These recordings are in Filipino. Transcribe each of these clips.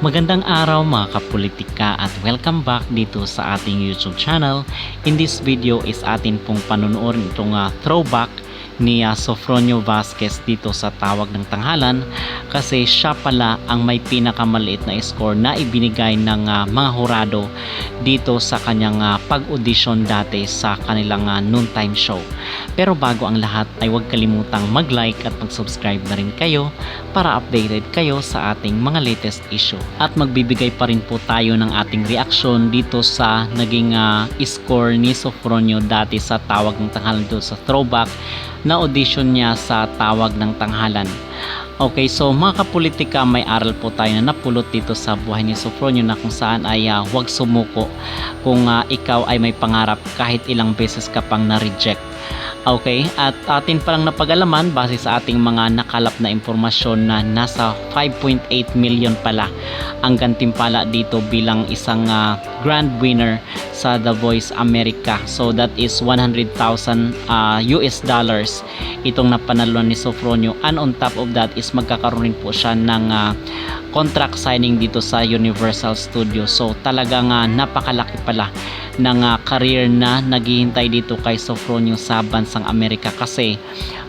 Magandang araw mga kapolitika at welcome back dito sa ating YouTube channel. In this video is atin pong panunuorin itong throwback ni Sofronio Vasquez dito sa Tawag ng Tanghalan, kasi siya pala ang may pinakamaliit na score na ibinigay ng mga hurado dito sa kanyang pag-audition dati sa kanilang noontime show. Pero bago ang lahat ay huwag kalimutang mag-like at mag-subscribe na rin kayo para updated kayo sa ating mga latest issue. At magbibigay pa rin po tayo ng ating reaction dito sa naging score ni Sofronio dati sa Tawag ng Tanghalan dito sa throwback na audition niya sa Tawag ng Tanghalan. Okay, so mga kapolitika, may aral po tayo na napulot dito sa buhay ni Sofronio na kung saan ay huwag sumuko kung ikaw ay may pangarap kahit ilang beses ka pang na-reject. Okay, at atin palang napag-alaman base sa ating mga nakalap na impormasyon na nasa 5.8 million pala ang gantimpala dito bilang isang grand winner sa The Voice America. So that is 100,000 US dollars itong napanalunan ni Sofronio, and on top of that is magkakaroon rin po siya ng contract signing dito sa Universal Studios. So talagang napakalaki pala ng career na naghihintay dito kay Sofronio sa bansang Amerika, kasi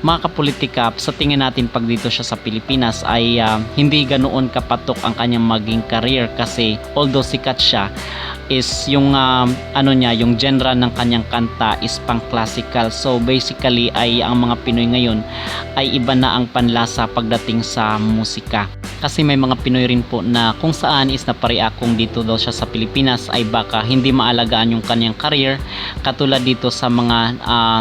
mga kapolitika, sa tingin natin pag dito siya sa Pilipinas ay hindi ganoon kapatok ang kanyang maging career, kasi although sikat siya is yung yung genre ng kanyang kanta is pang classical. So basically ay ang mga Pinoy ngayon ay iba na ang panlasa pagdating sa musika. Kasi may mga Pinoy rin po na kung saan is napareact kung dito daw siya sa Pilipinas ay baka hindi maalagaan yung kanyang career, katulad dito sa mga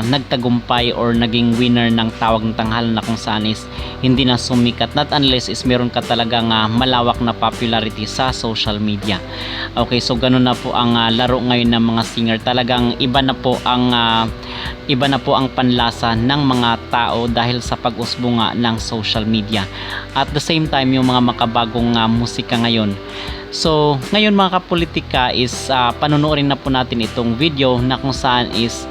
nagtagumpay or naging winner ng Tawag ng Tanghalan na kung saan is hindi na sumikat, not unless is meron ka talagang malawak na popularity sa social media. Okay, so ganun na po ang laro ngayon ng mga singer. Talagang iba na po ang panlasa ng mga tao dahil sa pag-usbong ng social media. At the same time, yung mga makabagong musika ngayon. So ngayon mga kapolitika is panunuorin na po natin itong video na kung saan is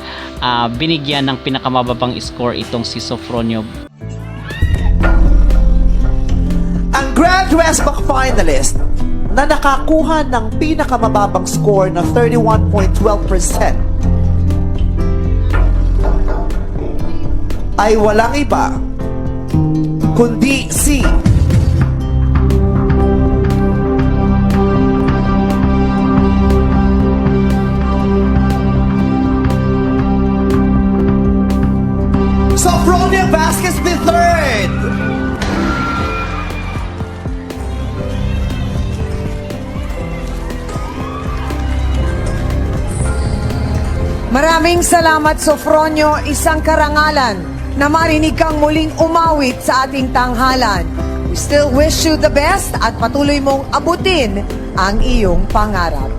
binigyan ng pinakamababang score itong si Sofronio. Ang Grand Westback finalist na nakakuha ng pinakamababang score na 31.12% ay walang iba kundi si Sofronio Vasquez III. Maraming salamat, Sofronio, isang karangalan na marinig kang muling umawit sa ating tanghalan. We still wish you the best at patuloy mong abutin ang iyong pangarap.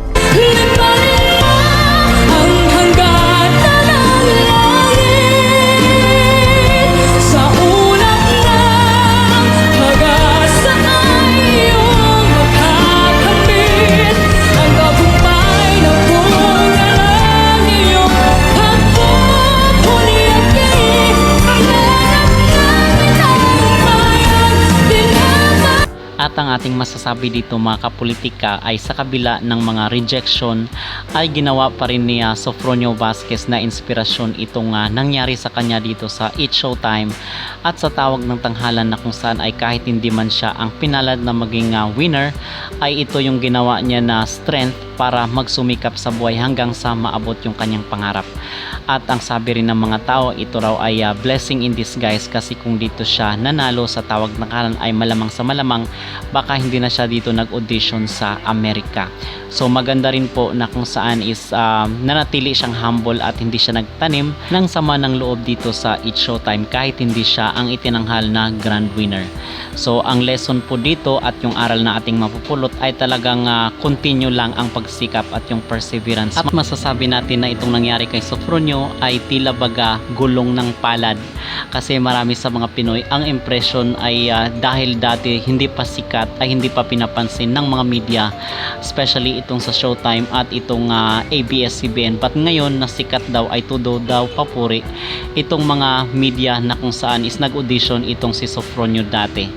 At ang ating masasabi dito mga kapolitika ay sa kabila ng mga rejection ay ginawa pa rin ni Sofronio Vasquez na inspirasyon itong nangyari sa kanya dito sa It's Showtime at sa Tawag ng Tanghalan, na kung saan ay kahit hindi man siya ang pinalad na maging winner ay ito yung ginawa niya na strength para magsumikap sa buhay hanggang sa maabot yung kanyang pangarap. At ang sabi rin ng mga tao, ito raw ay blessing in disguise, kasi kung dito siya nanalo sa Tawag ng Tanghalan ay malamang sa malamang baka hindi na siya dito nag-audition sa Amerika. So maganda rin po na kung saan is nanatili siyang humble at hindi siya nagtanim ng sama ng loob dito sa It's Showtime kahit hindi siya ang itinanghal na grand winner. So ang lesson po dito at yung aral na ating mapupulot ay talagang continue lang ang pagsikap at yung perseverance. At masasabi natin na itong nangyari kay Sofronio ay tila baga gulong ng palad, kasi marami sa mga Pinoy ang impression ay dahil dati hindi pa sikat ay hindi pa pinapansin ng mga media, especially itong sa Showtime at itong ABS-CBN, but ngayon na sikat daw ay todo daw papuri itong mga media na kung saan is nag-audition itong si Sofronio dati.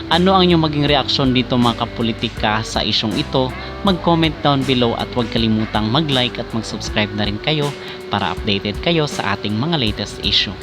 Ano ang inyong maging reaksyon dito mga kapolitika sa isyong ito? Mag-comment down below at huwag kalimutang mag-like at mag-subscribe na rin kayo para updated kayo sa ating mga latest issue.